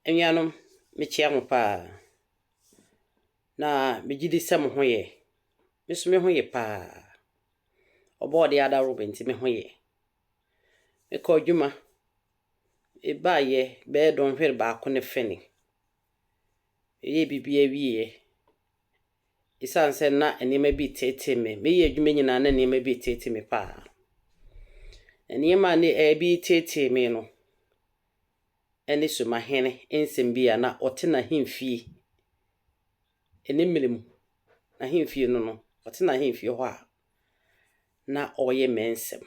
Enyanom mechia mo pa na megidi se mo hoye meso me hoye pa obo de ada robenti me hoye me ko dwuma e baaye be don hwere ba ko ne feni ye bibia wiye isanse na enema bi tete me ye dwuma nyina na enema bi tete me pa enema ne e bi tete me no eni Suma hene ensem bia na ote na hemfie eni mmerem na hemfie no ote na hemfie ho a na oye mensem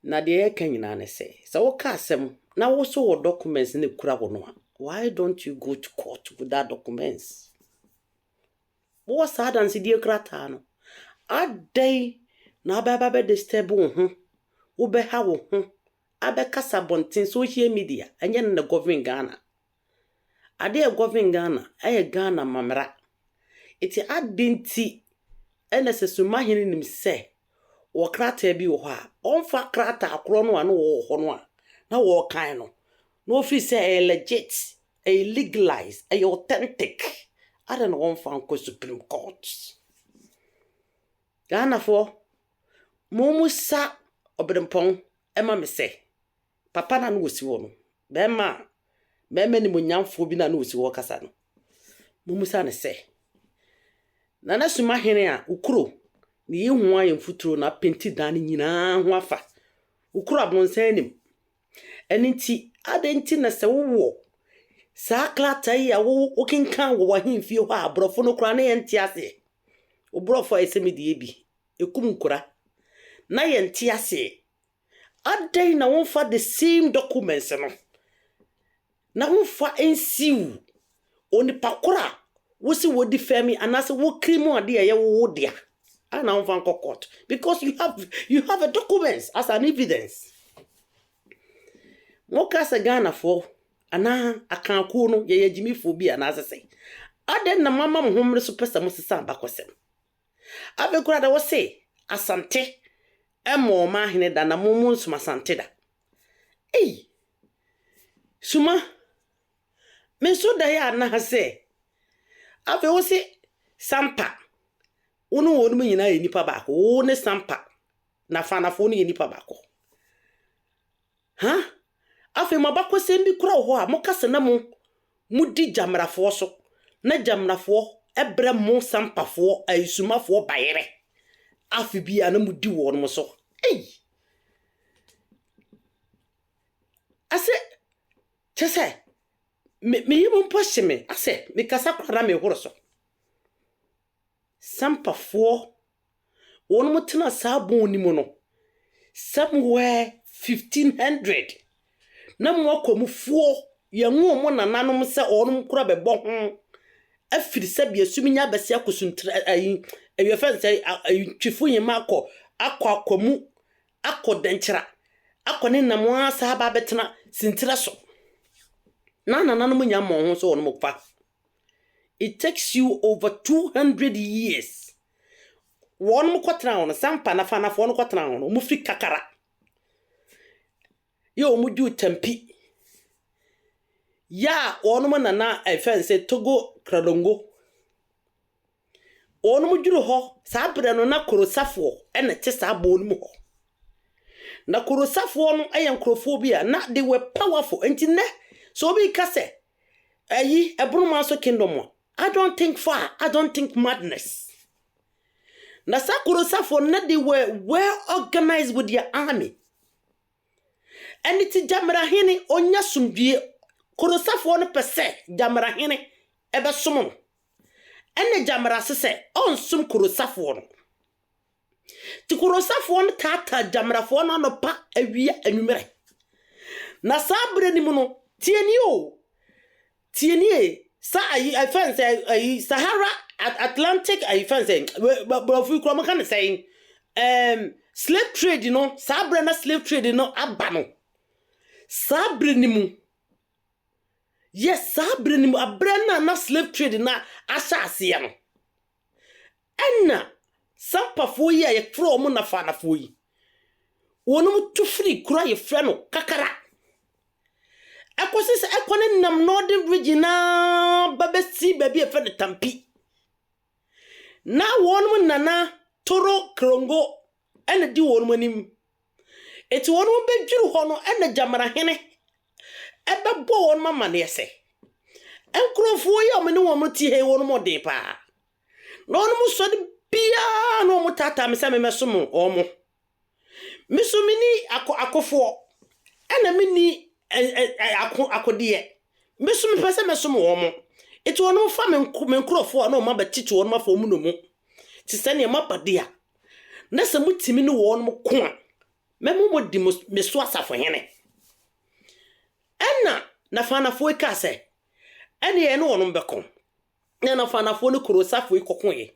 na de eka nyina ne se wo ka asem na wo so wo documents ne kura wo no a why don't you go to court with that documents wo sa danse die krata no adai na baba be disturb wo ho wo be ha wo ho abe kasa bontin social media enye na government Ghana ade government Ghana Ghana mamra iti adinti ene se Suma hene nim se wo krata bi wo ha onfa krata akro no anu wo ho no a na wo kan no no fi se legit legalized authentic ada no onfa ko Supreme Court Ghana fo mumusa obedempon ema me se papa na no wosi wo no bema ni munyamfo bi na no wosi wo kasa no mumusa ne se na Suma hene a ukuro ni yehu ayen futuro na penti dan nyina ho afa ukuro abonsan nim eninti adenti na se wo sa klata ya wo kinkan wo hemfie ho abrofo no kura na yenti ase obrofo esemidie bi ekum kura na yenti ase adai na wonfa the same documents no na wonfa ensiu oni pakora wosi wodi femi anase wo krimo ade ye wo dia ana wonfa court because you have a documents as an evidence moka se Ghana for ana akanku no ye yagimifo bi anase se ade na mama mhomre so pesa mo sesa bakosem abekura da wo se asante emo ma hene da na mumu Suma sante da Suma me so da ya na se afi wo se sampa wonu wonu nyina ye nipa ba ko wo ne sampa na fanafo no ye nipa ba ko ha afi mabako sembi kura ho a mokase na mudi jamrafo so na jamrafo ebre mo sampafo Sumafo bayere afi bia na mudi wo no so ase chese me yimo mposhime ase me kasa kwara me horo so sampafo wonu mutena sabon ni mo no somewhere 1500 na mo akomufuo ye nwo mo nananom se onum kura bebo ho afiri sabia suminya bese akosuntra ayi efense twifu yima akwamu akodenkyira akone namo asa ba betena sintira so na nananom nya mo ho so onum fa. It takes you over 200 years won mo kwatra on sampa na fanafo on kwatra on mu fi kakara yo mu ju tampi ya onum nana efense Togo Kradongo onum juru ho sabre no na korosafo ene te sabo onum ho na korosafo no eyenkrofobia na they were powerful entine so be kase ayi ebruma so kingdom I don't think far I don't think madness na sa korosafo na they were well organized with their army and it jamra hene onya sumdue korosafo no pese jamra hene ebe somo ene jamra sese onsum korosafo no ti korosafo no tata jamrafo no pa awia anwumere na sabre ni mu no tieni sa I fancy Sahara Atlantic I fancy but we can say slave trade sabre na slave trade aba no sabre ni mu yes sabre ni mu abre na slave trade na asase ya no enna sampafo yi ye fro mu na fanafo yi wonum tu free kura ye frɛ no kakara Ekosisi ekone nam northern regional babesi baby efe ne tampi. Na won nana toro krongo ene di won manim. Eti won mo bedwuru ho no ene jamara hene. Ebe bo won mama ne ese. Enkrofo ye omene won mo ti he won mo de pa. No mo so de bia no mo tata me se me mesom omo. Misumini akofo ena mini akode mesum pese mesum wo mo eti wono fa me nkrofo na o ma batiti wono ma fa mu no mu ti se ne ma bade a na se mutimi ne wono mo ko a memo mo di meso asafo hene ena na fa na fo ka se ene ye ne wono mbeko na fa na fo ne kurosafo ikokonye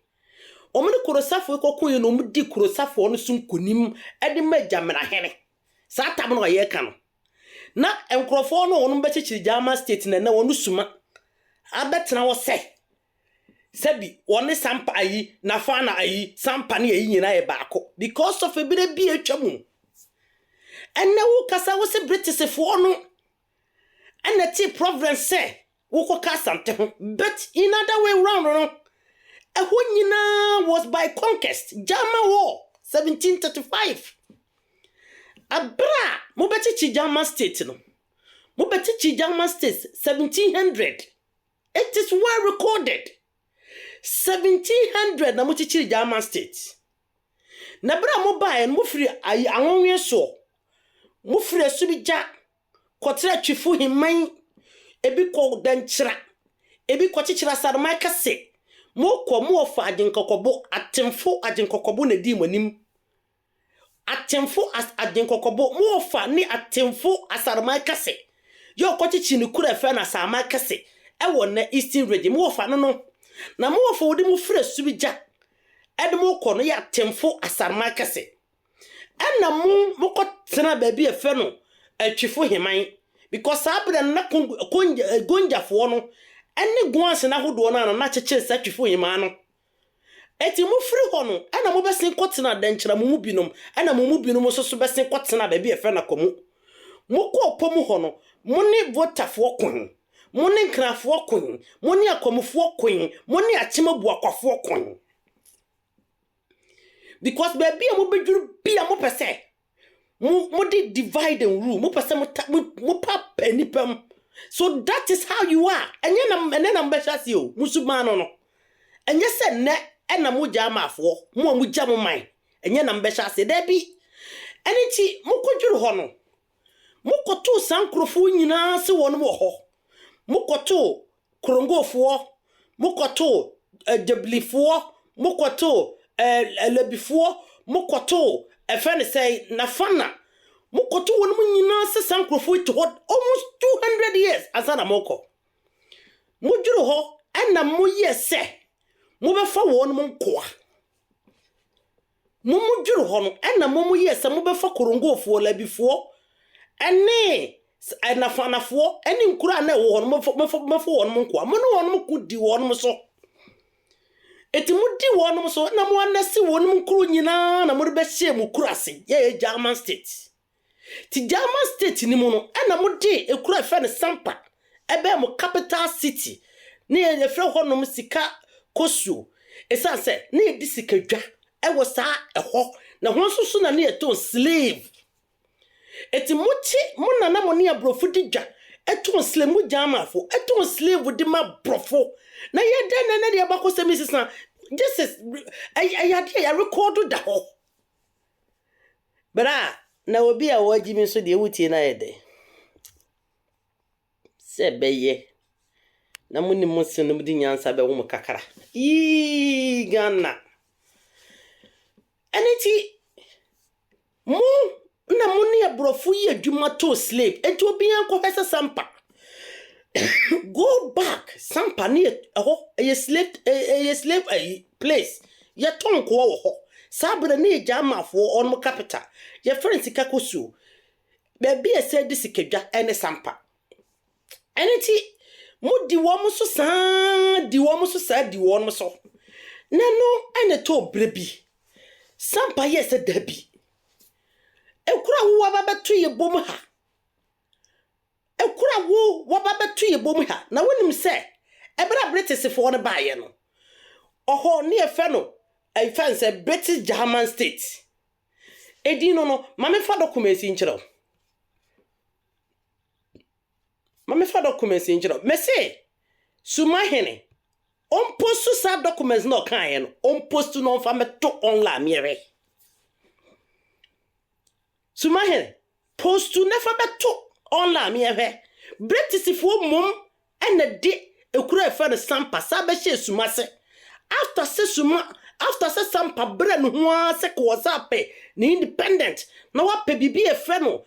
o mo ne kurosafo ikokonye no mu di kurosafo no sunkonim ede majamra hene sa tab no ye ka no na enkrofo no wonu bechichiri Jama state na wonu Suma abetena wo sebi woni sampa ayi na fa na ayi sampa ne ayi nyina ye baako because of ebire bi atwamu enne wo kasa wo se British fo no enne ti province wo ko kasante ho but in other way round no eho nyina was by conquest Jama war 1735 Abra, mo betichi Jama state no. Mo betichi Jama state 1700. It is well recorded. 1700 na mo chichi Jama state. Na bra mo ba en mo firi ayi anwonwe so. Mo firi asubija kotra twifu himan ebi ko danchira. Ebi ko chichira sarma kase. Mo ko mo ofa ajenkokobo atemfo ajenkokobo na di manim. Atemfo as adenkokobo mo fa ni atemfo asarma kase yo kwachichi ni kura fa na asarma kase e wona eastern region mo fa no na mo fa wodi mo frɛ subija ede mo kɔ no ya atemfo asarma kase na mo kɔ tena ba bi efe no atwifo heman because abere na gonjafo no ene guanse na hodo na cheche sa atwifo heman no eti mu free ho no ana mo besen kotena dankyira mu binom ana mu binom so besen kotena ba bi efe na komu mo ko opomu ho no mo ne votafo kon mo ne nkrafo kon mo ne akomufo kon mo ne achemabu akwafo kon because ba bi mo bedwuru bi mo pese mo di divide and rule mo pese mo pa penipam so that is how you are enye na mbeshasi o musumano no enye se ne ena mo Jama afo mo jam man enye na mbesha se da bi eniti mo kodwuru ho no mo koto sankrofo nyina se wono mo ho mo koto krongofo mo koto deblifo mo koto lebifo mo koto efene say na fana mo koto wono mo nyina se sankrofo to almost 200 years asana moko mo dwuru ho ena mo yese mo be fa won mo nkoa mo dwuru ho no ena mo yesa mo be fa korongofo labifo ene enafanafo ene nkura na wo ho mo fa won mo nkoa mo no won mo kudi won mo so eti mo di won mo so na mo anasi won mo nkuru nyina na mo be hye mo kurase ye Jama state ti Jama state ni mo no ena mo di ekura fe ne sampa ebe mo capital city ne ye fe ho no mo sika kosu esanse na edi sikadwa ewo saa eho na ho nso na na eton slave eti muchi muna na mo ne abrofo digwa eton slave mu Jama afo eton slave di ma brofo na ye den na de abakose misisa this is I record da ho bra na obi a waji mi so de wutie na yede se beye na muni musi no di nyansa be wo mu kakara Ghana eniti mu na muni abrofo yi adwuma to slave enti obi anko hesa sampa go back sampa ni ho a slave a place ye tonko wo ho sabre ni Jama afo on mo capital ye friends kakosu be bi ese di sikedwa ene sampa eniti mudi womu so saa di womu so saa di womu so neno ene to brebi sampa yes dabi ekura wo baba to ye bom ha ekura wo wababetu ye bom ha na wonim se ebra British for ne baye no oho ne efe no say British German state edi no mame fa documents nchiro me say Suma hene on post sa documents no kan ye no on post no fa meto online mere Suma hene post to never beto online mere British for mom and the de ekura efe no sampa sa be she Suma se after say sampa bre no ho se ko WhatsApp ni independent na wa pe bibi efe no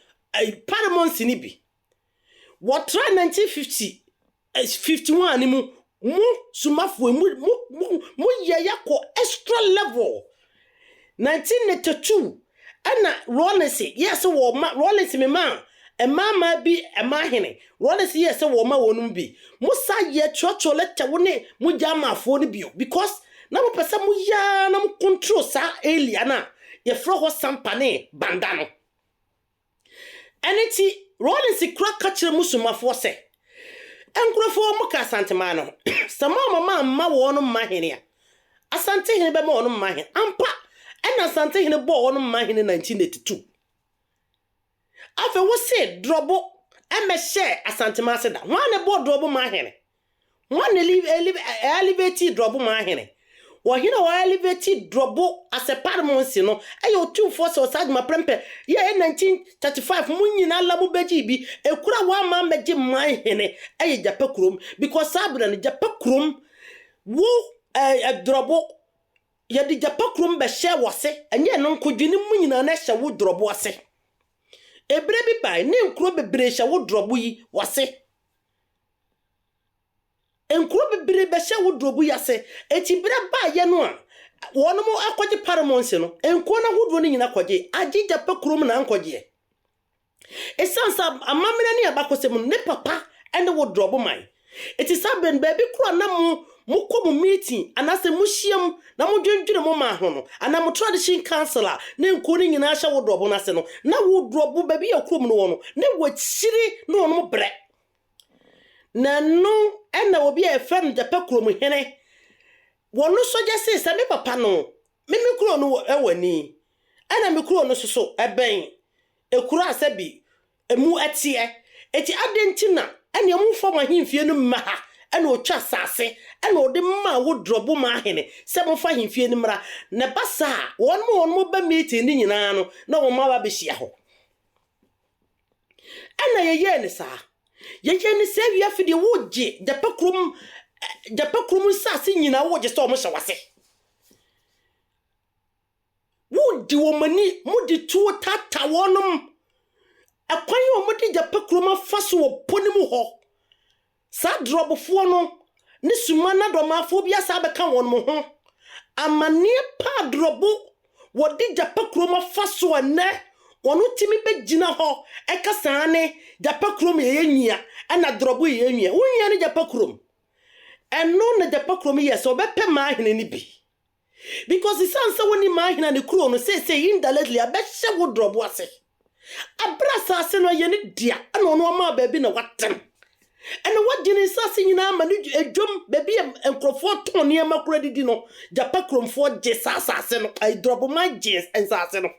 paramount ni bi what try 1950 51 ni mu Suma fo mu ye yakọ extra level 1982 ana Rollins yes wo ma Rollins me ma ma bi ma hene Rollins yes wo ma wonum bi musa ye chocho lete woni mu jama fo ni bi because na mo pesa mu ya na mo control sa area na ye fro ho sampane bandano eniti Rollins kura ka kire mu Suma fo se enkrofo mu ka santema no sama mama wonu ma hene a asante hene be ma wonu ma hene ampa ena asante hene bo wonu ma hene 1982 afa wo se drobo emehye asantema se da wan bo drobo ma hene wan elevate drobo ma hene wo hene wa elevate drobo aseparmonsi no ayo 24 so sadma prempe ye 1935 munyina labu beji bi ekura wa ma meji ma hene aye japakrom because sabra ne japakrom wo drobo ye di japakrom be hye wose enye no nkodwini munyina na hye wo drobo wose ebre bi bai ne nkuro bebre hye wo drobo yi wose enkuro bebre be hye wo drobo yase etibra ba ye no a wono mo akwaje paramount no enko na hodo ni nyina kwaje agija pakrom na nkwaje esansa amamena ni abakosem ne papa ene wo drobo man etisaben baby kro na mo komu meeting anase mo hyiam na mo dwendwene mo ma ho no ana mo tradition councilor ne enko ni nyina hye wo drobo na se no na wo drobo baby yakrom no wono ne wo chiri no no bre na no ena obi e fem japakrom hene wono soja se me papa no me kuro no ewani ana me kuro no soso eben ekura asabi emu atie eti adentina ene emu fo ma himfie no ma ha ene otwa sase ene ode ma wo drobo ma hene se mo fa himfie no mra na basa won mo ba meeting ni nyina no na wo ma ba be hia ho ana ye ne sa ye ne se wi afide wo je japakrum sase nyina wo je so mo hyewase wo di wo mani mo di tu tata wonum akwan yo mo di japakrum afaso wo ponim ho sa drobofo no ne Suma na domafo bia sa beka wonum ho amane pa drobo wo di japakrum afaso ane wono timi begina ho ekasa ne japakrum ye nyia ana drobo ye nyia wo nyia ne japakrum eno na japakrom yes obepe ma hene ni bi because it's answer woni ma hene ne kuro no say indirectly abehye wo drobo ase abrasa ase no ye ne dia ana ono ma ba bi na watem eno wagini sase nyina ma ne edwom ba bi enkrofo ton ne ma kura didi no japakrom fo je sase ase no ai drobo ma je ensase no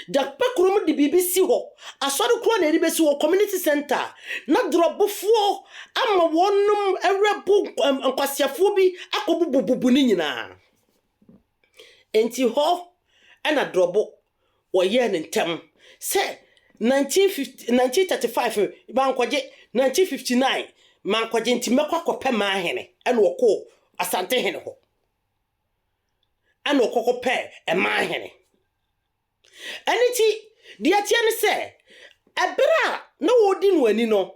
japakrom di BBC ho asori kuro na eribesi ho community center na drobofo ama wonum erebu nkwasiafo bi akobububu ni nyina enti ho ana drobo wo ye ne ntem se 1935 bankwaje 1959 mankwaje nti mekwa kope ma hene ene woko asante hene ho ana okokope e ma hene eniti dia tie ne se ebra na wodi no ani no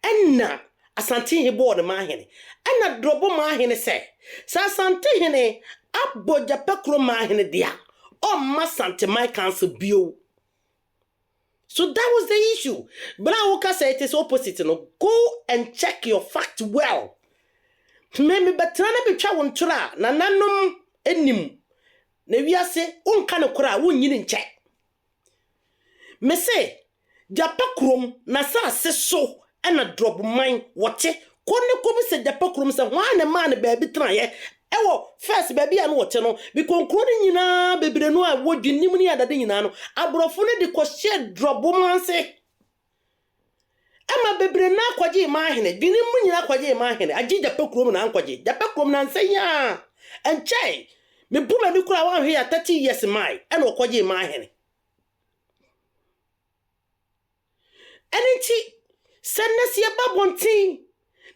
enna asante he board ma hene enna drobo ma hene se sa asante hene abo japakro ma hene dia o ma sante my council bio. So that was the issue. But I would say it is opposite. No, go and check your fact well. Maybe betrana be cha won tura na nanom enim. Na wiase unka no kura wonnyini nche. Me say japakrom na sa se so ana drop mine wote kone ko bi se japa krom se ho ana ma na baabi tran ye ewo first baabi anu wote no bi konkro ni nyina bebre no a wodwunim ni adade nyina no abrofo ne de ko share drop manse ama bebre na kwaje ma hene dwunim nyina kwaje ma hene agi japa krom na kwaje japa krom na nsanya enchai me buma ni kura wan hwe ya 30 years mai ena kwaje ma hene enenti sanasi ya babontin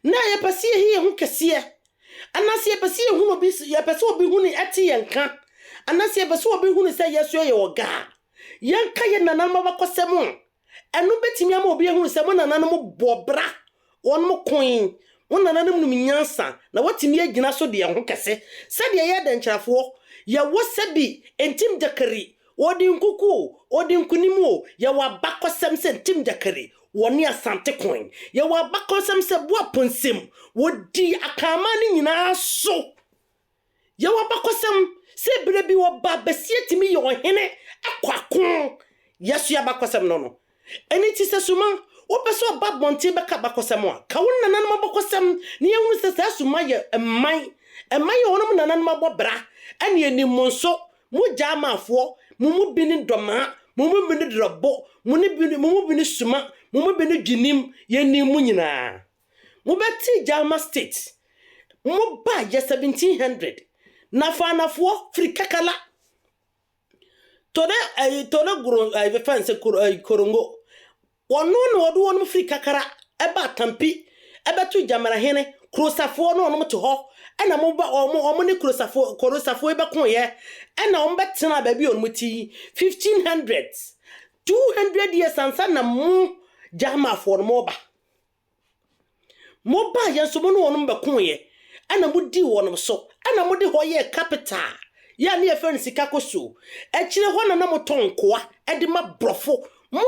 na ya pasi hi hu kese anasi ya pasi hu no bi ya pasi obi hu ni ati yanka anasi ya pasi obi hu ni say yeso ye woga yanka ye nanama bakosem enu betimi ama obi hu se mo nananum bobra won mo koin won nananum num nyansa na watimi agina so de hu kese se de ye de nkyerafo ya wosabi entim dakari odi nkuku odi nkunimu ya wabakosem se entim dakari woni asante coin ye wa bakosem se bo aponsem wodi akama ni nyina so ye wa bakosem se birebi wo ba besie timi ye ohene akwakon yesu ya bakosem no eni ti se Suma wo peso ba bonte be ka bakosem a ka won nanan ma bakosem ni ye hu se se Suma ye emman ye wonum nanan ma bobra eni eni monso mu jamafo mu bini doma mu bini drobo mu bini Suma mu bini dwinim ye ni mu nyina mu beti Jama state mu ba ye 1700 na fa nafo free kakala tole guru fence korongo wono no odo wono free kakara eba tampi eba tu jamara hene krosafo no no to ho ena mo ba omo ne krosafo eba kon ye ena on betena ba bi on muti 1500 200 years ansa na mu Jama for moba ye so mo no wono be kon ye ena mo di wono so ena mo de ho ye capital ya ne efe nsika koso e kire ho na mo tonkoa e de ma brofo mo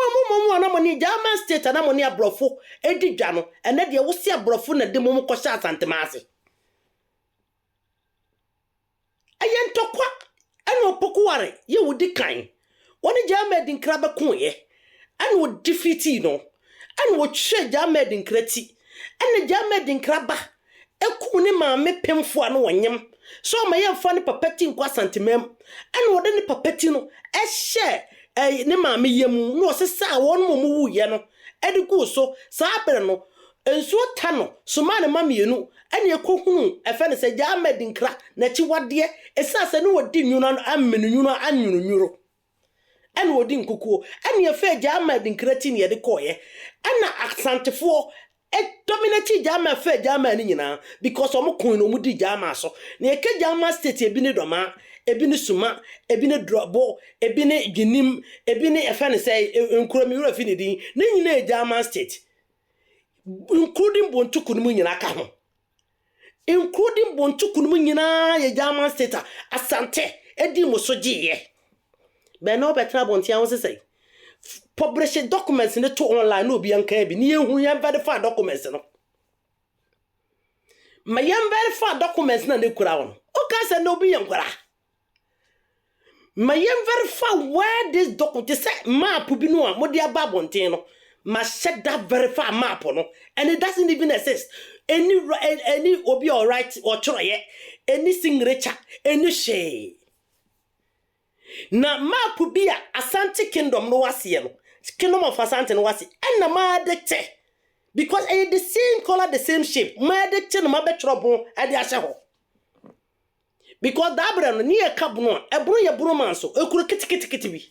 na mo ni Jama state na mo ni abrofo e di dwa no ene de wo si abrofo na de mo ko sha asantemaase ayentokwa ene opokuware ye wudi kan woni Jama dinkra be kon ye ene wo defeati no ene wo hwe Jama dinkrati ene Jama dinkra ba eku ni ma me pemfo ano wonyem so ma ye mfa ne papati nkwa santemem ene wo de ne papati no hye ne ma me yemu no sesa won mo mu ye no ede ku so sa bere no ensuo ta no Suma ne ma mienu ene ekohunu efe ne se Jama dinkra na chi wade esase ne wodi nwuna no amenu nwuna anyunu ene wodi nkukuo ene efe Jama dinkra ti ne ye de koye ena asantefo dominate Jama fe Jama ni nyina because omo kun no mu di Jama so na eke Jama state ebi ne doma ebi ne Suma ebi ne drobo ebi ne ginim ebi ne efe ne say nkromi wura fi ne din ne nyina Jama state including bontuku mu nyina ka ho including bontuku mu nyina ye Jama state asante edi mo so giye be no betra bontia wo say publish documents in the to online no bi anka bi ni ehu yan verify documents no ma yan verify documents na ne kura won o ka say no bi yan kura ma yan verify where this document say map bi no a mo dia babonten no ma check that verify map no and it doesn't even exist any obi all right or troye any signature any shay na map bi a Asante Kingdom no wase no Kingdom of Asante no wase and na ma dictate because it the same color the same shape ma dictate no ma be trouble e de ahye ho because that brand no near cab no e bro ye bro man so e kuro kitikiti bi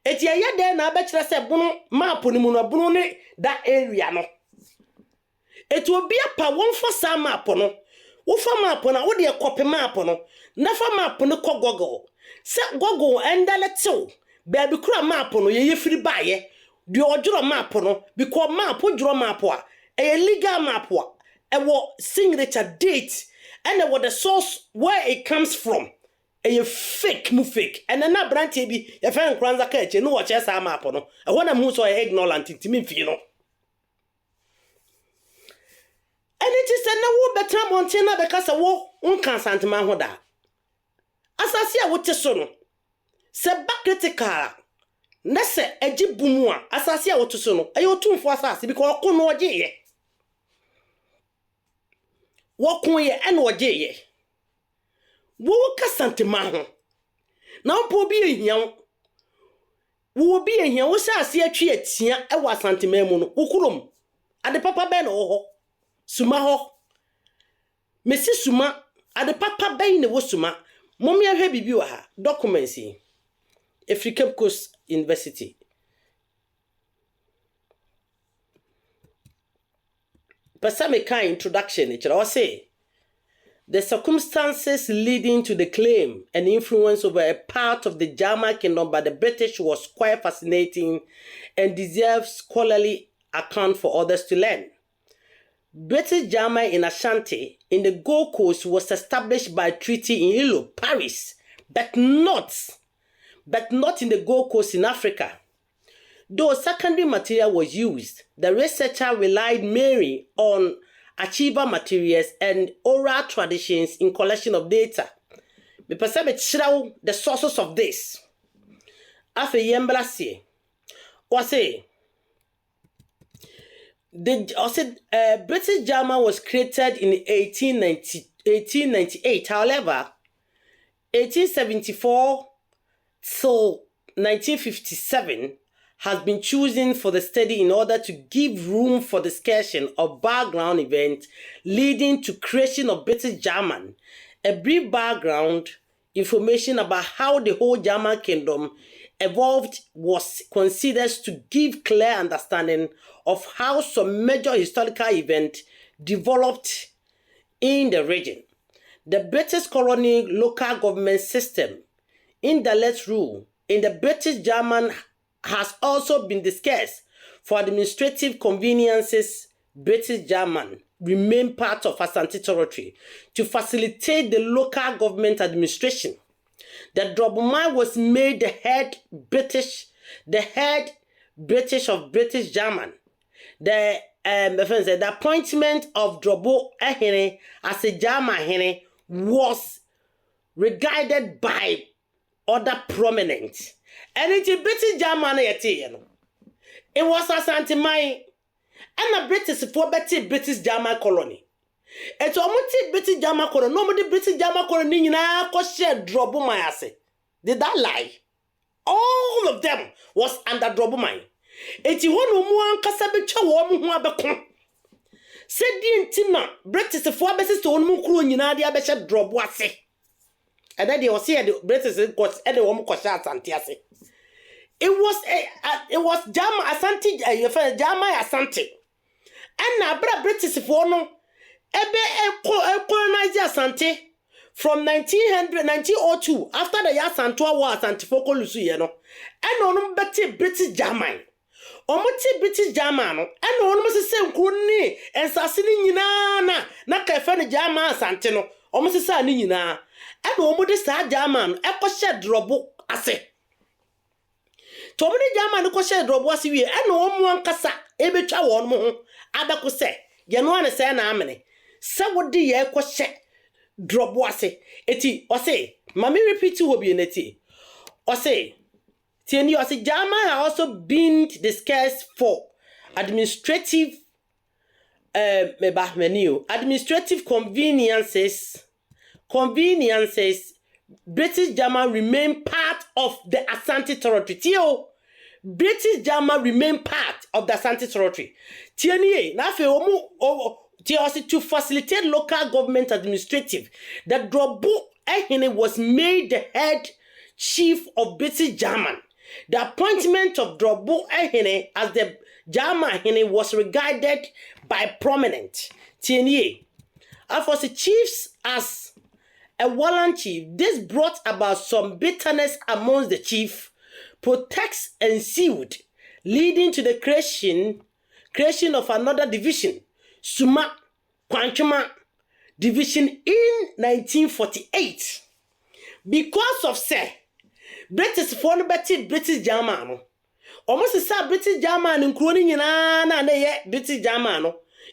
eti ye de na be kire se bono map ni mu no bono ne that area no eti obi apa won fa sa map no wo fa map na wo de copy map no na fa map no ko Google se Google endaletew baby kura map no ye firi baaye de odworo map no because map odworo map a e legal map a e wo signature date and what the source where it comes from a fake and na branch bi ye fan kranza ka eche no wo che sa map no e wona mu so ignorant ntimi fi no and it is na wo betra monte na be ka se wo unkan santema ho da asasi a wote so no se ba critical Nese eji bumua asase a wotoso no ayo tumfo asase because okon no oje ye wokon ye ene oje ye wo ka santema ho na opo bi ehia wo bi ehia wo sase atwe atia e wa santema mu no wokurom ade papa be no ho suma ho mesi suma ade papa be ne wo suma mommy ahwe bibi wa ha documents Cape Coast University Pasameka introduction it will say the circumstances leading to the claim and influence over a part of the Jama kingdom by the British was quite fascinating and deserves scholarly account for others to learn. British Jama in Ashanti in the Gold Coast was established by treaty in Ilo, Paris, but not in the Gold Coast in Africa. Though secondary material was used, the researcher relied mainly on achiever materials and oral traditions in collection of data. Me perceive the sources of this. After Yemblasi, British German was created in 1898. However, 1874 till 1957 has been chosen for the study in order to give room for discussion of background events leading to creation of British German. A brief background information about how the whole German kingdom evolved was considered to give clear understanding of how some major historical events developed in the region. The British colony local government system, indirect rule in the British German has also been discussed. For administrative conveniences. British German remain part of Ashanti territory to facilitate the local government administration. The Drobomai was made the head British of British German. The appointment of Drobo Ehene as a German Ehene was regarded by other prominent. And it's a British German, it was Ashanti Mai and a British for British German colony. It's almost British German colony. Nobody British German colony na share Drobomai ase. Did that lie? All of them was under Drobomai. It's one more Casabicha woman who abacon. Said the intima British for Bessis to one mukru in Nadia Besha Drobwase. And then they was here the British got any woman coshat and tiase. It was Jama Asante, Jama Asante. And now British for no colonized Asante from 1902 after the Yasantua war Santifoko Luciano. And on British German. Omuti British German, and on Mrs. Sam Kuni and Sassini na Kafan German Santino, or Mrs. Sanina, and Omuti Sa German, Echo shed drobo ase. Tommy German ko shed drobo asiwe, and one cassa, Ebecha one more, Abako say, Yanuana say na amene. Somebody ye ko shed drobo ase, eti, or say, Mammy repeat to be in eti, or say, Tieni or say, German has also been discussed for administrative conveniences. British German remain part of the Ashanti territory. Tio, British German remain part of the Ashanti territory. Tieni, na fe to facilitate local government administrative. The Drobo Ehene was made the head chief of British German. The appointment of Drobo Ehene as the German Ehene was regarded by prominent. Tieni, for the chiefs as a warrant chief, this brought about some bitterness amongst the chief. Protests ensued, leading to the creation of another division, Suma Kwanchuma division in 1948. Because of say, British for British German. Almost a British German, including na British German,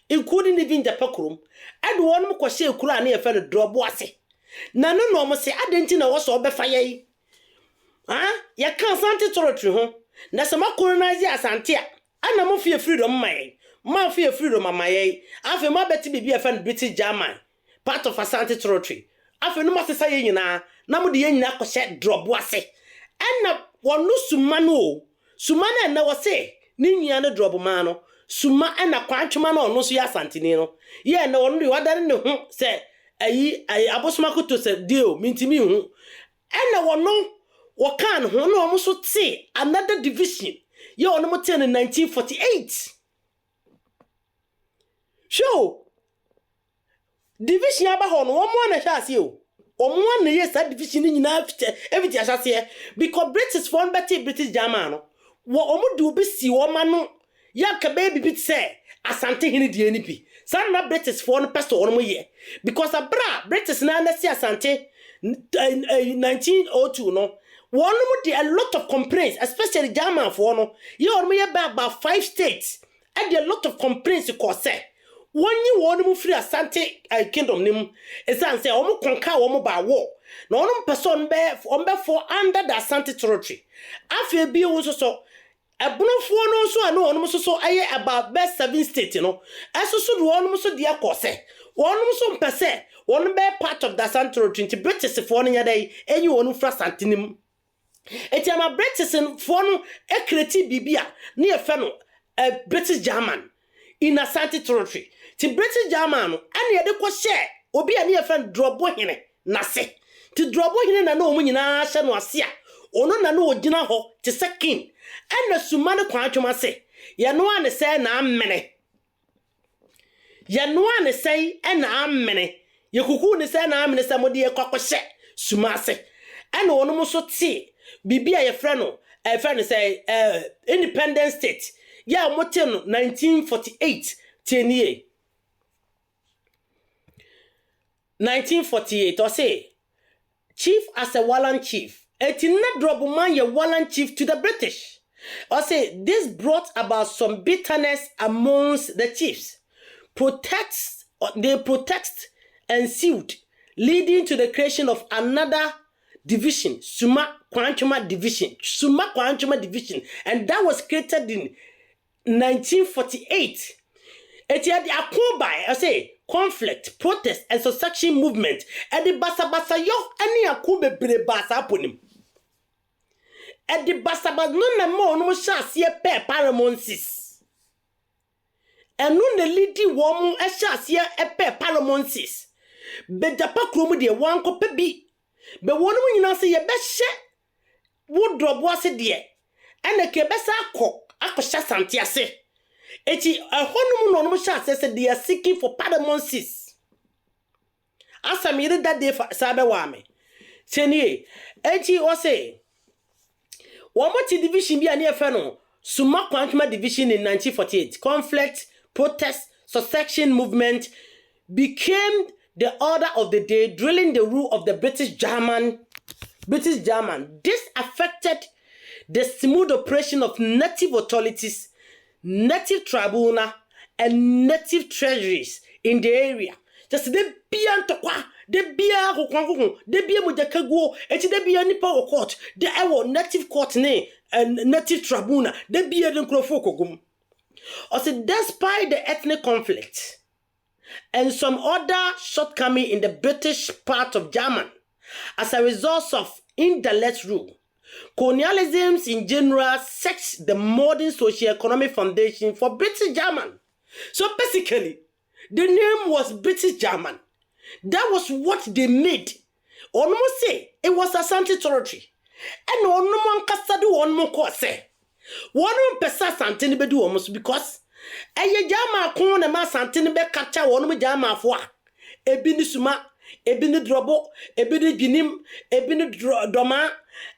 including even the Pekrum, and one more question Kurani a fellow Drobwase. No, say I didn't know what's over fire. Ya can't Santi territory, na se ma colonize asante a ana mo fie freedom mai ma fie freedom amaye afi ma beti bibi e fan British German part of Asante territory afi no masesa ye nyina na mo de ye nyina ko she drop ase ana wonu Suma no Suma na wo se ni nyia no drop ma no Suma na kwantwema na ono so ya Asante ni no ye na wonu de wadare ne ho se ayi abosoma ko to se deal mintimi hu ana wonu wakan ho na omo so te another division ye ono mo te in 1948 show division aba ho no omo na hwa ase o omo na ye sa division ni nyina everything ahase because British for British German no wo omo de obi si wo ma no ya ka baby bit say Asante hini die ni bi san na British for no person omo ye because abra British na si Asante 1902 no one with a lot of complaints, especially German for no. You are me about 5 states, and a lot of complaints to cause. When you want to free Asante kingdom name, as I say, almost conquer almost by war. No one person bear for under the Asante territory. I feel be also so. A bono for no so I know almost so I about best 7 states, you know. As also do almost so dear cause. One so per se, one bear part of the Asante territory to British for any day, and you want to frust antinim. Eti ama British for no ekreti bibia na ye fe no British German in Asante territory. Ti British German no ane ye de ko share obi a na ye fe drobo hene na se. Ti drobo hene na omu nyina hye no ase a ono na no ogina ho ti sekin. Ene Suma ne kwa atwoma se ye no ane se na amene. Ye no ane se na amene. Ye kuku ne se na amene se mode ye kwakɔhye Suma se. Ene ono mo so ti Bibia ye friend no friend say independent state ya mote no 1948 10 1948 or say chief as a Wallan chief etina drop man ye Wallan chief to the British or say this brought about some bitterness amongst the chiefs protests ensued leading to the creation of another division, Suma Quantuma division, and that was created in 1948. It had the Akoba, I say, conflict, protest, and secession movement, and the Basa yo, any Akube Bre Basa Punim. And the Basa no more no chance ye pe paramonsis. And no the lady woman a chance ye a pe paramonsis. But the pakromu de one cope be. But one when you say your best shit would drop was a dear, and the kebesa cock, Akosha Santiase. Eti a honeymoon on shot says they are seeking for paramonsis. As I made that day for Sabawame. Tenye, Eti or say, one more division be a near fennel, Suma Quantuma division in 1948, conflict, protest, secession movement became the order of the day, drilling the rule of the British German. This affected the smooth operation of native authorities, native tribunal, and native treasuries in the area. Just the bian tokwa, the bia hokwango, the bia mujakago, and the bia nipa court, the ewo native court ne and native tribunal, the bia den krofokogum. Also, despite the ethnic conflict and some other shortcoming in the British part of German, as a result of indirect rule, colonialism in general sets the modern socio-economic foundation for British German. So basically, the name was British German. That was what they made. Almost say it was Asante territory. And no one can do one more course. One person Asante be do almost because Eye German kon na ma Asante be capture one mo German fo a. Ebi ni Suma, ebi ni Drobo, ebi ni Ginim, ebi ni Doma.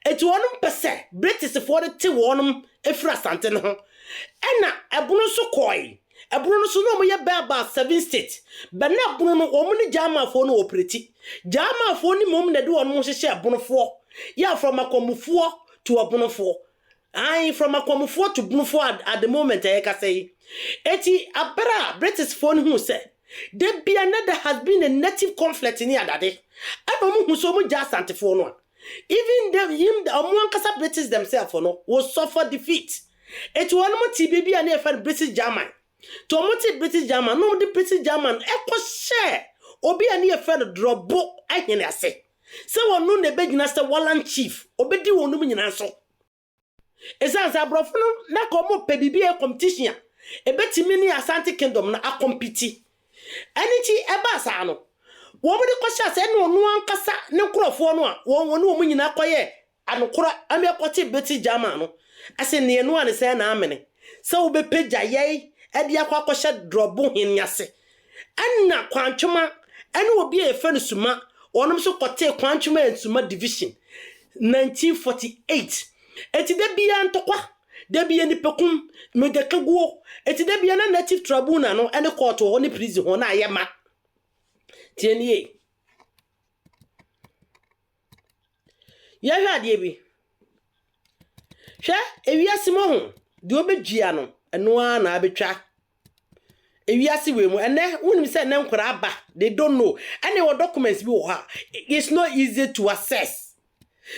Eti one person British for the ti one efra Asante no. Ena ebunu so koi. Ebunu so no mo ye be about 7 states. But na ebunu no omo ni German fo no operate. German fo ni mom na do one mo hye ebunu fo. Yeah, from Akwamufo to Abunofo. I from Akwamufo to Bunofo at the moment, I can say. Eti Abera, British phone who said, there be another has been a native conflict in here that day. I don't know who so much just antiphone. Even the Omuankasa British themselves will suffer defeat. It will not be a British German. To a British German, no the British German, echo share. Obi a near friend drop book, I can say. So one no the bed master Wallan chief, obedi wonu nyinaso. Esansa brofo no na komo pe bibia competition. Ebetimi ni Asante Kingdom na akompiti. Enichi eba sa no. Wo mo de kwasha se no no ankasa ne nkrofo no a wo no mu nyina koye anokora ame kwoti beti jama no. Ase ne no ane se na amene. Se wo be pagya ye e de akwa kwasha drobo hinyase. Anna kwantwoma ene obi e fe no Suma onom so kote kwantwoma en Suma division 1948. Eti de bia ntokwa de bia ni pekum me de kaguo eti de bia na native tribunal no ene court ho ni prison ho na ayema tienie ya hwa de bi hwe ewiase mo ho de obedua no eno a na abetwa ewiase we mu ene wonim se ne nkora aba they don't know any what documents bi wo ha it's not easy to access.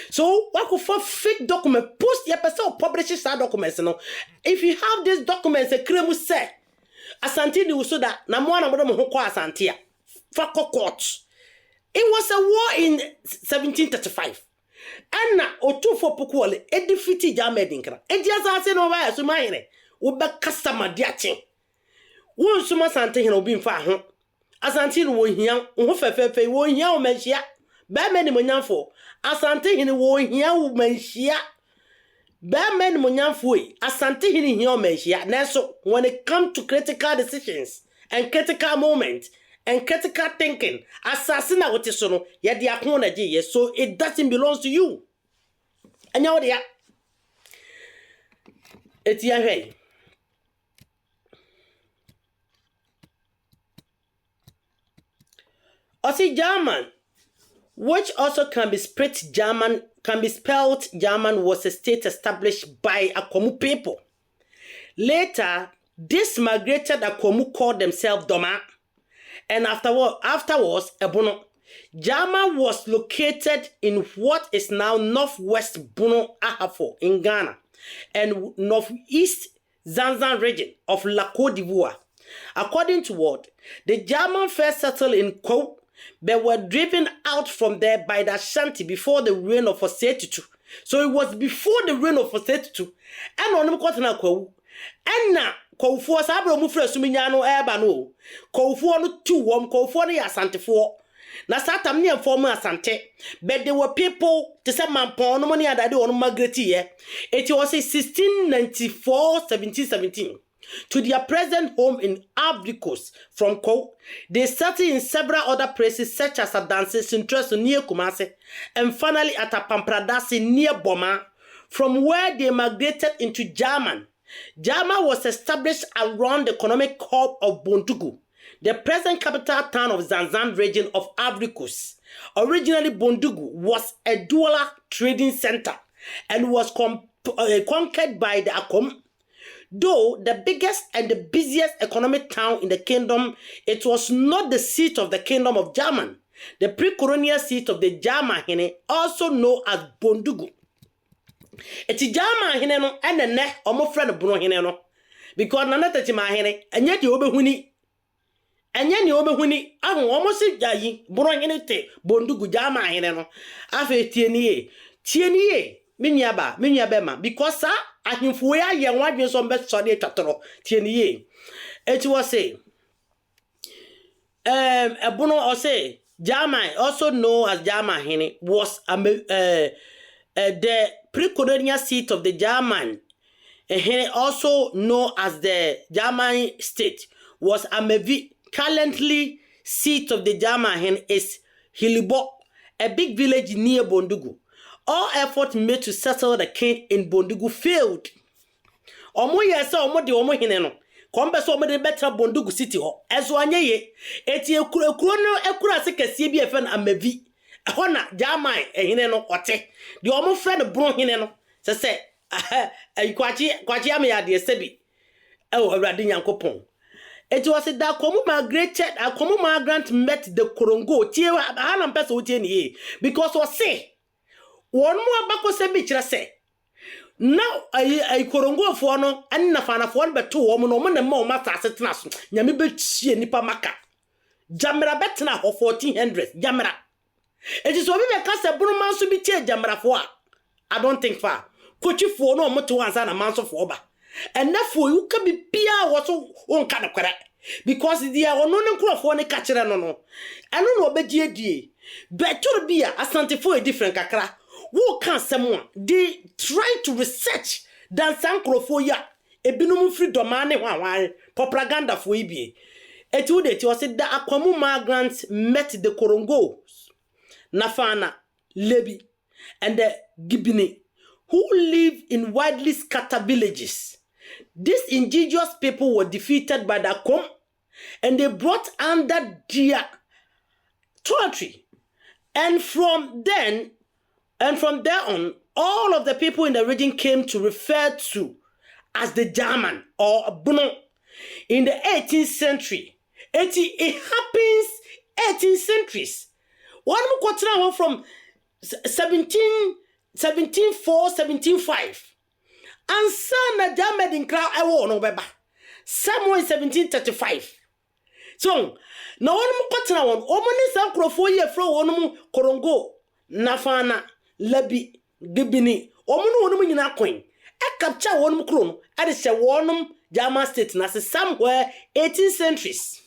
So, what could for fake document post your person publish these documents? No, if you have these documents, a cremu say, Asante ni uso that na mwana mwana mhoko Asantea for court. It was a war in 1735. And na otu for pokuole e defeat German dinkra. E dia sa se no ba Suma hene. Wo be customer diache. Wo Suma Asante hene obi mfa ho. Asante no wo hia, wo fefefe wo hia o manhia. Ba mani monyamfo. Asante hini wo hia wo manhia. Ba mani monyamfo yi. Asante hini hia wo manhia. Nanso when it comes to critical decisions and critical moments and critical thinking, assassina wote so no ye de akon na je so it doesn't belong to you. Anya wo de ya. Eti ya hwe. Osi German, which also can be spelled German, was a state established by Akwamu people. Later, this migrated Akwamu called themselves Doma, and afterwards, Ebono. German was located in what is now northwest Bono Ahafo in Ghana and northeast Zanzan region of La Côte d'Ivoire. According to Ward, the German first settled in Kwo, but were driven out from there by the Ashanti before the reign of Osetutu. So it was before the reign of Osetutu. And on the na Kwo. And now, Kwo Sabro Mufre Suminyano Ebano. Kwo no 2 Kwo no Asante 4. Na satam ni former Asante. But there were people to say Mampon no money that on Magreti. It was 1694, 1717. To their present home in Abricos from Kwo. They settled in several other places such as Adanse, Sintreso near Kumase, and finally at Apampradasi near Boma, from where they migrated into German. German was established around the economic hub of Bondugu, the present capital town of Zanzan region of Abricos. Originally, Bondugu was a dual trading center and was conquered by the Akom. Though the biggest and the busiest economic town in the kingdom, it was not the seat of the kingdom of German, the pre-colonial seat of the German hene, also known as Bondugu. Eti German hene no ene ne omo friend Bono hene no, because nana tati ma hene enye di obehuni. Enye ni obehuni, ahun omo si jayi Bono hene te Bondugu German hene no. Afa tieniye. Minya bema because ahimfo ya ye wadwen so mbe so de twatoro tieniye. It was say Ebono or say German, also known as German hene, was the pre-colonial seat of the German hene, also known as the German state, was Amevi. Currently seat of the German hene is Hilibo, a big village near Bondugu. All effort made to settle the king in Bondugu failed. Omo yesa omo de omo hene no. Kombe so omo de better Bondugu city ho. Eso anye ye. Eti ekuro no ekura se kese bi efe na Amevi. Ho na German hene no ote. De omo friend bro hene no. Se kwachi am ya de sebi. Awurade Nyankopon. It was that Akwamu migrated, Akwamu migrant met the Korongo. Tie ha na mpesa wo tie ni because was say One more bako se bichira se. Now I korongo for no and na fana for one but 2 woman no man mo mata asetna so. Nyame be chie nipa maka. Jamra betna ho 1400 jamra. It is obi be kase bunu man so bi tie jamra for I don't think far. Kochi for no moto ansa na man so for ba. And therefore you can be pia waso on kind of correct. Because the ono nkro for ne kachire no no. Eno no obegye die. Better be asante for a different kakra. Who can someone they try to research than sankrofo ya ebinum freedom ane wan propaganda for ibie. Etu de ti was that akwamu migrants met the Korongos, Nafana, Lebi, and the Gibini, who live in widely scattered villages. These indigenous people were defeated by the Akom, and they brought under their territory. And from there on, all of the people in the region came to refer to as the German or Bruno. In the 18th century, it happens 18 centuries. One more quarter from 1704, 1705. And son a German in crowd I won't know somewhere in 1735. So now one more quarter one, Omani Sankro 4 year from one Korongo, Nafana, Lebi, Gibini, Omanu woman in a coin. I capture one crown, I say one German state, and somewhere 18 centuries.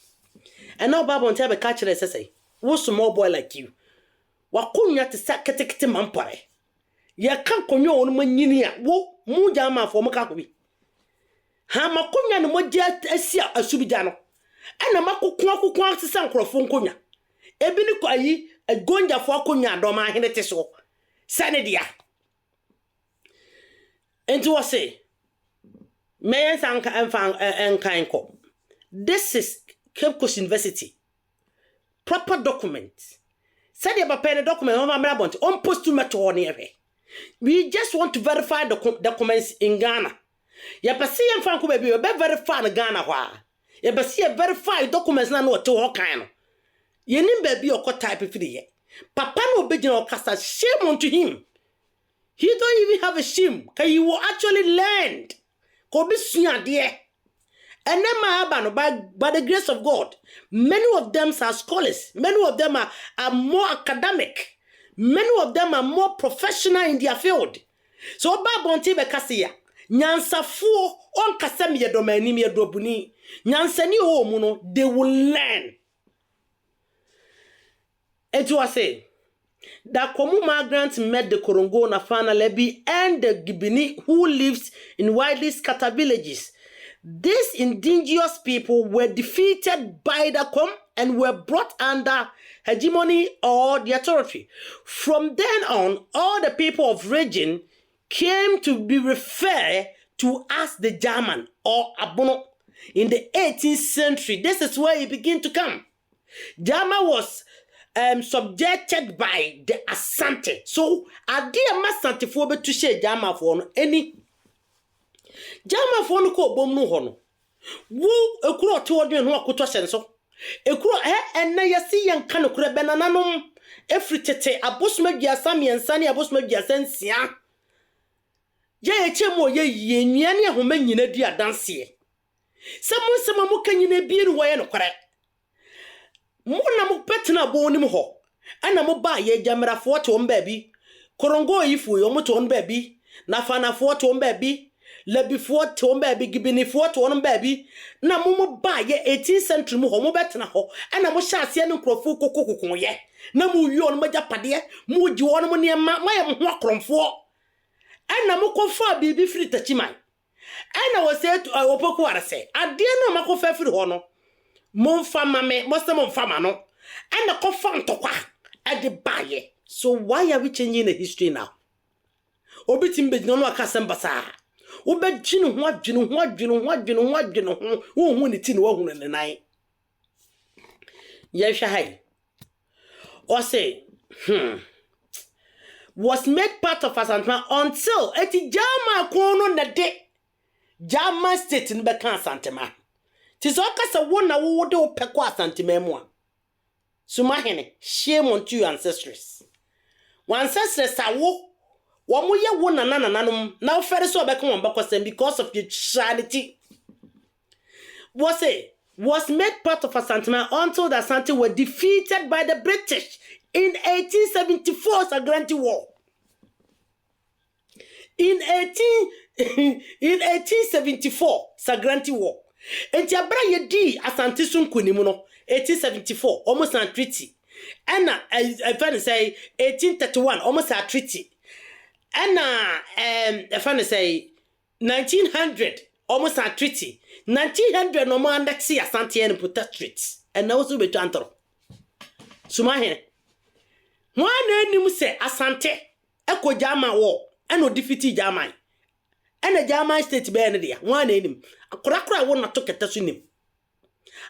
And now Baba won't have a catcher as I say, what's a small boy like you? What couldn't you to sack a mampire? Ya can't con your own maninia, wo, moo jama for Macabi. Hamacunya no more jet a sia a subidano. And a Maco Quaco Quanks to Sancro Funcunya. Ebini Quai, a gonja for Cunya, Doma Hineteso. Sanadia. And to say, Mayan Sanka and Kainko. This is Cape Coast University. Proper document. Said about pen a document on my brabant on post to metal near. We just want to verify the documents in Ghana. Yapasi and Franco baby, you better verify in Ghana. Yapasi verify documents now to all kind. You need baby or cut type of free. Papa no big no cast a shame onto him. He don't even have a shame. Can you will actually learn? Ko be sunya dear. And then by the grace of God, many of them are scholars. Many of them are more academic. Many of them are more professional in their field. So Babonti Bekasia, Nyansa fu on Kasamia Domenimia Dobuni, Nyansani Omuno, they will learn. And to say that Komu migrants met the Korongo, Nafana Lebi, and the Gibini who lives in widely scattered villages. These indigenous people were defeated by the Kom and were brought under hegemony or their territory. From then on, all the people of region came to be referred to as the German or Abono. In the 18th century, this is where it began to come. German was subjected by the Asante. So, I dear Masante for to share German for any German for no ko bom no hono. Wo ekuro to odwen no akoto senso. Ekuro na yesi yan kan kure benananom efritete abosma giasa miensa ne abosma giasa nsia. Ye echemo ye nnuane ahoma nyina di adanse. Sema mo kanyina bi ru wo ye no kore. Mo na mo petena bo nim ho. Ana mo ba ye jamrafo to mbabi. Korongo yifu yo mo to mbabi. Na fanafo to mbabi. Lebi for to baby, gibini for to one baby. Na mumu ba ye 18th century mu ho mo betena ho. Ana mo hyase no krofo kokokokon ye. Na mu wi on maja pade, mu ji won mo ne ma ya mo ho akromfo. Ana mo kofa bibi firi tachiman. Ana wo se opoku ara se. Ade no makofa firi ho no. Mo mfa mame, mo se mo mfa ma no. Ana kofa ntokwa ade ba ye. So why are we changing the history now? Obi timbe no akasem basa. Ube jinu ho adwenu wo hu ne ti ne wo hu ne nan ye hwe hai or say was made part of Asantuma until eti Jama kono na de Jama state in beka Asantuma tizo kasa wo na wo de opeko Asantuma mu a Suma hene shame on your ancestors. One ancestors are wo Womu ye wona nananum. Now ferry so back on back because of your charity. Was made part of Asante until the Asante were defeated by the British in 1874 Sagranti War. In 1874 Sagranti War. And Jabra Yedi Asante Sunkunimuno 1874 almost a treaty. And I find say 1831 almost a treaty. And I find say 1900 almost a treaty. 1900 no more annexe Asante and protectorate. And also be Tantoro. Suma here. One name say Asante Eko Jama war and no defeat Jamai. And a Jama state Benedia. One name. A cracker won't not talk at the sunim.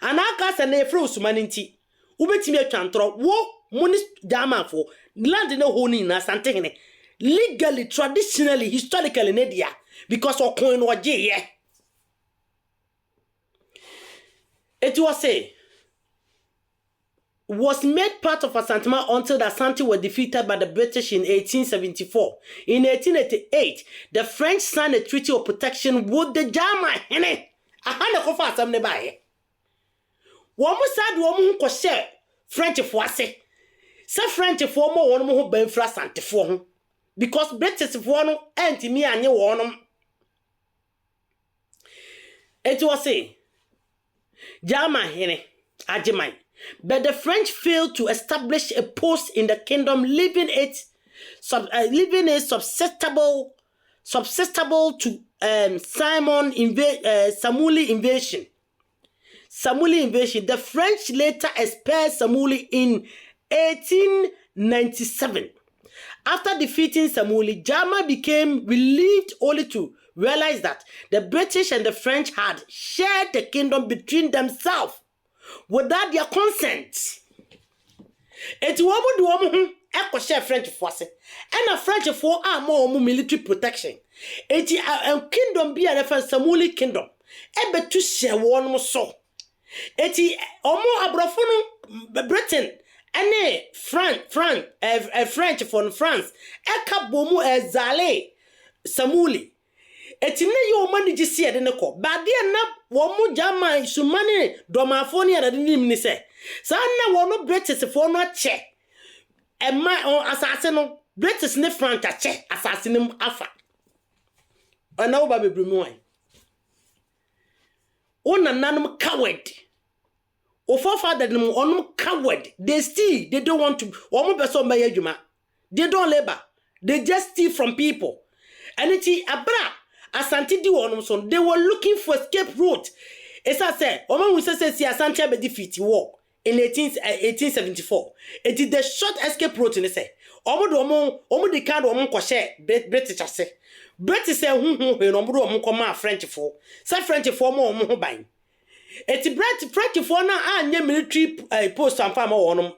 And I got an afro Sumaninti. Ubetime Tantoro wo Munis Jama for land in a honey in Asante. Legally, traditionally, historically, Nedia. Because of coin or J. It was made part of Asante until the Asante were defeated by the British in 1874. In 1888, the French signed a treaty of protection with the Jama. A hand of us, I'm nearby. One more side, woman who share French for say. Say French for more one who been for Asante for because British for no anti me and you want it Jama hene ajimai. But the French failed to establish a post in the kingdom, leaving it susceptible to Samuli invasion. Samuli invasion. The French later expelled Samuli in 1897. After defeating Samuli, Jama became relieved only to realize that the British and the French had shared the kingdom between themselves without their consent. It woman echo share French force and a French for more military protection. It a kingdom be a Samuli kingdom. Ebe to share one more so. It omo abrofono Britain and French from France. Eka bomu ezale Samuli. Etine yo mani jisi ya deneko. Badia na wamu jama isumani domafoni ya nim ni se. Sana wano British fono che. Ema asasino British ne French che asasino afa. Ana uba bebrumoi. Ona nanum coward. Father them onum coward. They don't want to. Wamu beso mbaye juma. They don't labor. They just steal from people. And it's abra. Asante di wonum so they were looking for escape route. Esa say, oman we say Asante be defeat war in 1874. It is the short escape route in say. Omo de card omo ko share British say. British say hu omo do omo ko ma French for. Say French for mo omo ho ban. Eti French for na anya military post and farm wonum.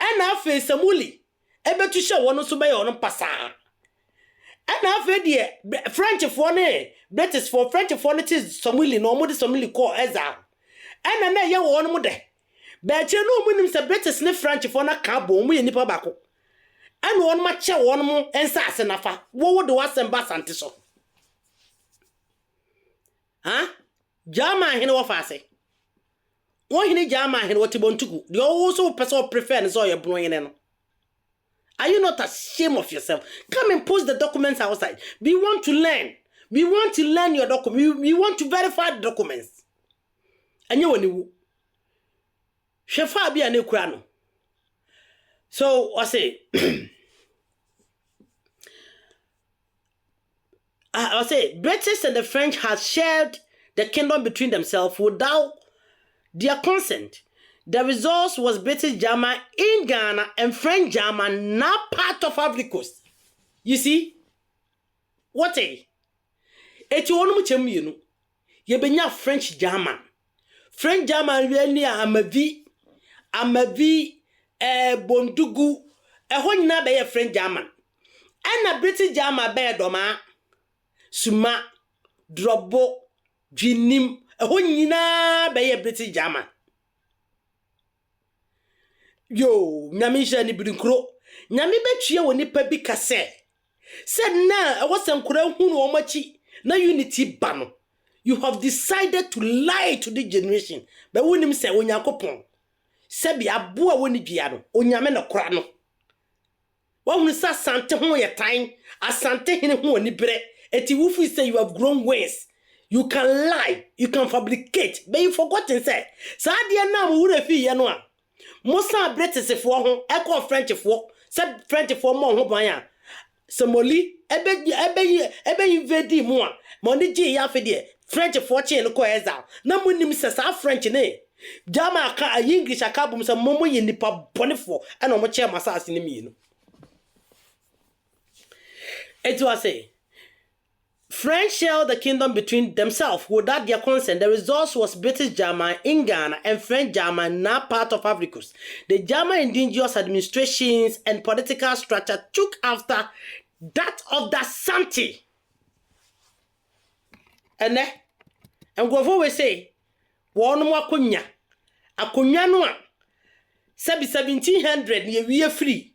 And na face Samuli ebe to share wono so be wonum pasa. And after the French for ne, British for French for it is Samuli no more Samuli call Ezra. And na ya one more de. But you know when him British ne French for na cabo we nipa bako. And one match one more and sass and afa. What would the was and bass antiso? Huh? Jama hin wa fase. One hin jama hin what you want to go. You also person prefer and so you're blowing in. Are you not ashamed of yourself? Come and post the documents outside. We want to learn. We want to learn your document. We want to verify the documents. And you want Shefa be an Ukraino. So I say, I say, British and the French had shared the kingdom between themselves without their consent. The result was British Jama in Ghana and French Jama not part of Africa Coast. You see? What a? Eti wonu muchemu yenu. Ye benya French Jama. French Jama really amavi bondugu. Ho nyina be ye French Jama. And British Jama be doma. Suma drobo dwinim. Ho nyina be ye British Jama. Yo, nyami jani brinkro. Nyami betue woni pa bi kase. Said na wasn't who machi na unity ban. You have decided to lie to the generation. But when him say when yakopon. Sebi abua woni biano, onyame no kora no. Wa hunu sa sante ho ye tan, asante hene ho ni bre. Eti wufu say you have grown ways. You can lie, you can fabricate, but you forgotten say. Sa dia na mo wura fi ye no a. Mo sa British fo ho, e ko French fo, say French fo mo ho ban a. Somoli ebe invade mo a. Mo ni ji ya fe de French fo che no ko exile. Na mo nim say sa French ne. Jama ka English akabum say momo ye nipa bonefo and omo che masase ne mi no. It was say French shared the kingdom between themselves without their consent. The result was British German in Ghana and French German now part of Africa. The German indigenous administrations and political structure took after that of the Asante. And go we say one more akonya no a 1700 ne we free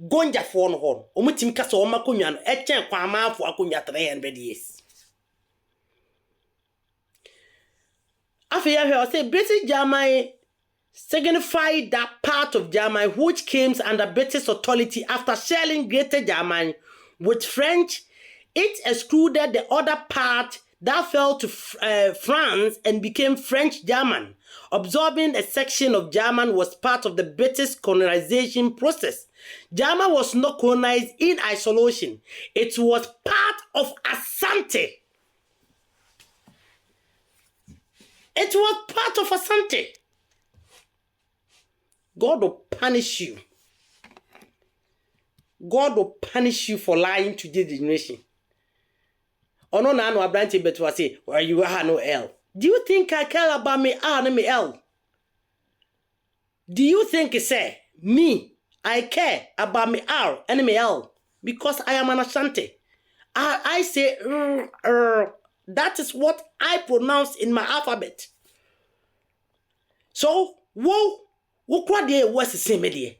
gonja fo no ho omutim ka so makonya no echen kwa amaafo akonya 300 years afia he say British Germany signified that part of Germany which came under British authority after sharing Greater Germany with French. It excluded the other part that fell to France and became French German. Absorbing a section of German was part of the British colonization process. German was not colonized in isolation. It was part of Asante. It was part of Asante. God will punish you. God will punish you for lying to this generation. Ono na no abranche beto say, "Where you are no L." Do you think I care about me R and me L? Do you think say me I care about me R and me L because I am an Ashanti? I say that is what I pronounce in my alphabet. So wo kwa dey was the same dey.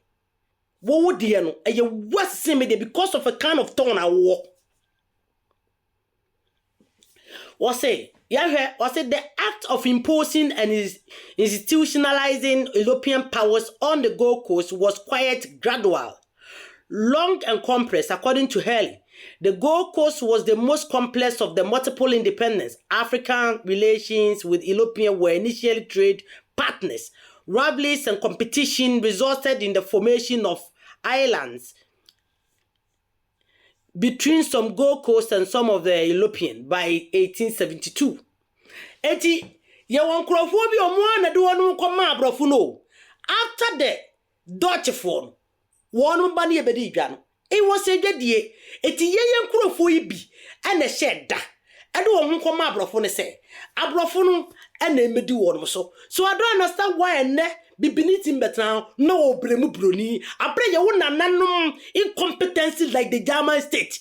Wo dey no e was the same dey because of a kind of tone I walk. Was say the act of imposing and institutionalizing European powers on the Gold Coast was quite gradual, long and complex. According to Haley, the Gold Coast was the most complex of the multiple independence. African relations with European were initially trade partners. Rivalries and competition resulted in the formation of islands between some Gold Coast and some of the European by 1872. Eti ye won krofo bi omo na de wonu koma abrofo no. After the Dutch phone, wonu ba na ebedi dwa no. E was edwadie eti ye krofo yi bi na sheda. E de wonu koma abrofo ne se. Abrofo no na emedi wonu so. So I don't understand why ene bibiniti mbetran no obremu broni abre ye wona nanom incompetency like the German state.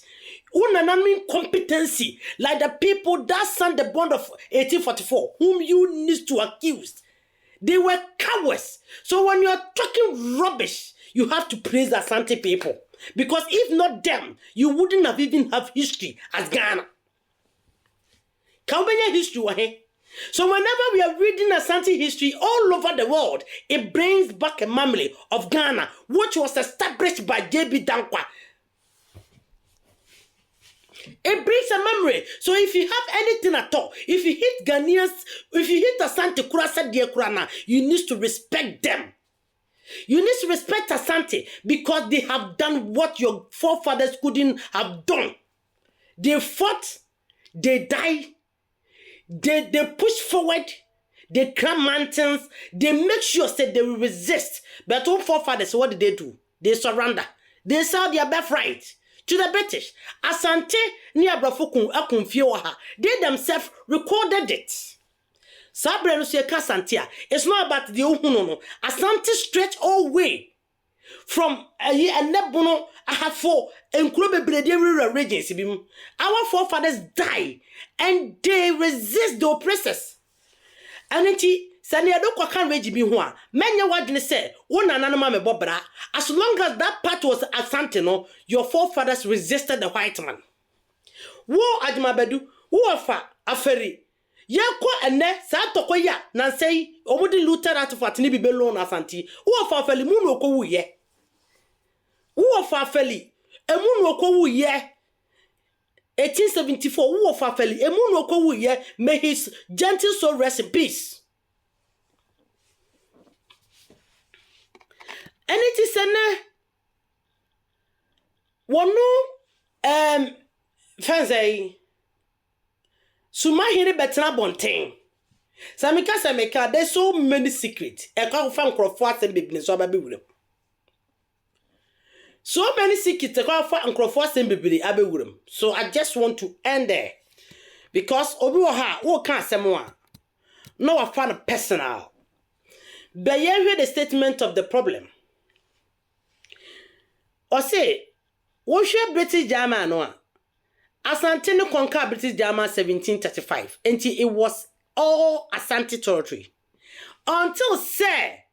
Unanam incompetency like the people that signed the bond of 1844 whom you need to accuse. They were cowards. So when you are talking rubbish, you have to praise the Asante people. Because if not them, you wouldn't have even have history as Ghana. Can history? So whenever we are reading Asante history all over the world, it brings back a memory of Ghana, which was established by J.B. Dankwa. It brings a memory. So if you have anything at all, if you hit Ghanaians, if you hit Asante Kurasa Dia Kurana, you need to respect them. You need to respect Asante because they have done what your forefathers couldn't have done. They fought, they died, they push forward, they climb mountains, they make sure that they will resist. But all forefathers, what did they do? They surrender. They sell their birthright to the British. Asante ni abrafo akumfie wa ha. They themselves recorded it. Sabre no se ka Asante a. It's not about the ohunu no. Asante stretch all way from enebono ahafo enkuro bebrede rural regions bi mu. Our forefathers die and they resist the oppressors. And Sani adoko kan reji bi ho a menya wadwene se wo nana no ma me bobra as long as that part was Asante no your forefathers resisted the white man wo adwumabadu wo fa aferi yeko ene sa tokoya na sei omudi lieutenant fatini bi belo na Asante wo fa afeli mu no okowu ye wo fa afeli emu no okowu ye 1874 wo fa afeli emu no okowu ye may his gentle soul rest in peace. And it is a one fancy Suma here better bonting. Samika Samika, there's so many secrets. A call from Crawford and business or baby. So many secrets, a call from Crawford and baby. So I just want to end there because Obuha, who can't someone. No, I found a personal. But you hear the statement of the problem. Or say, what should British German know? Asante no conquer British German 1735, and it was all Asante territory. Until say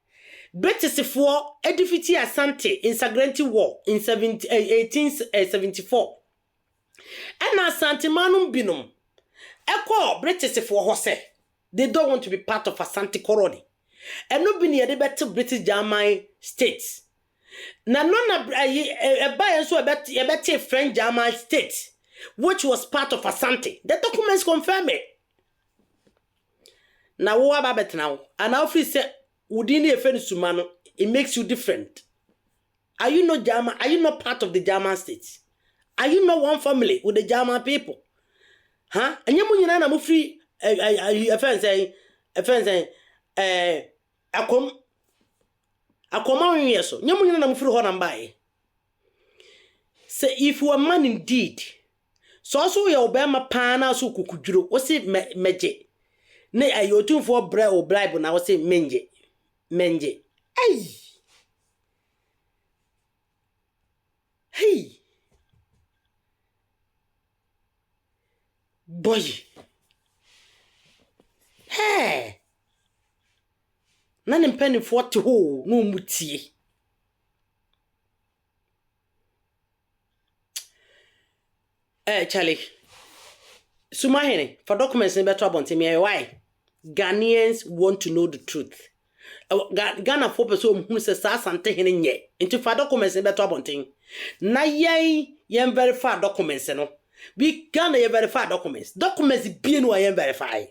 British for defeated Asante in Sagrenti War in 1874. And Asante manum binum. Echo British for Jose. They don't want to be part of Asante colony. And no be near the better British German states. Na nona buy so a better French German state, which was part of Asante. The documents confirm it. Now what about it now? And now if say within a friend Sumano, it makes you different. Are you not German? Are you not part of the German states? Are you not one family with the German people? Huh? And you munina na free a friend saying Akoman yeso nyamunyina na mfiri ho na mbae. Say if you are man indeed so ye obema pa na so kukudwuro wo se meje ne ayotumfo bra o bribe na wo se menje ai hey boy hey None penny for to ho no mutie. Charlie. Suma hene for documents in better about me. Why? Ghanaians want to know the truth. Ghana for person who says something hene ye. Into for documents in better about thing. Na ye verify documents no. We Ghana ye verify documents. Documents be no ye verify.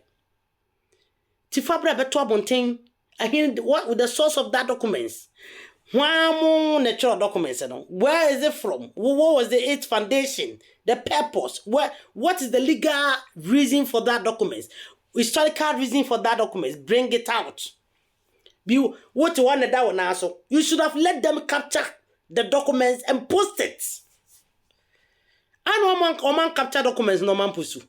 Tifabra better about thing. I hear what with the source of that documents. Natural documents, where is it from? What was its foundation? The purpose? What is the legal reason for that documents? Historical reason for that documents? Bring it out. What you wanted that one also? You should have let them capture the documents and post it. I know man capture documents, no man pursue.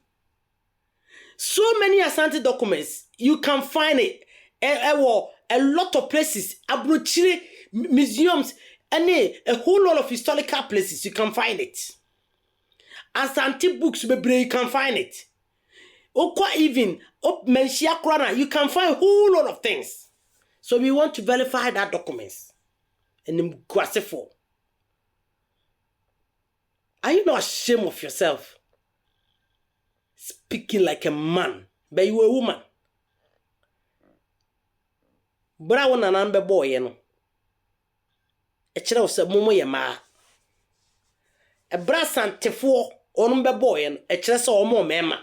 So many Asante documents, you can find it. A lot of places, abrochire museums, and a whole lot of historical places, you can find it. Asante books, you can find it. Okwa even, Menshia Krana, you can find a whole lot of things. So we want to verify that documents. And then for. Are you not ashamed of yourself? Speaking like a man, but you a woman. Bra na nan be boy no e kire wo se momo ye ma e bra santefo onum be boy no e kire se omo mema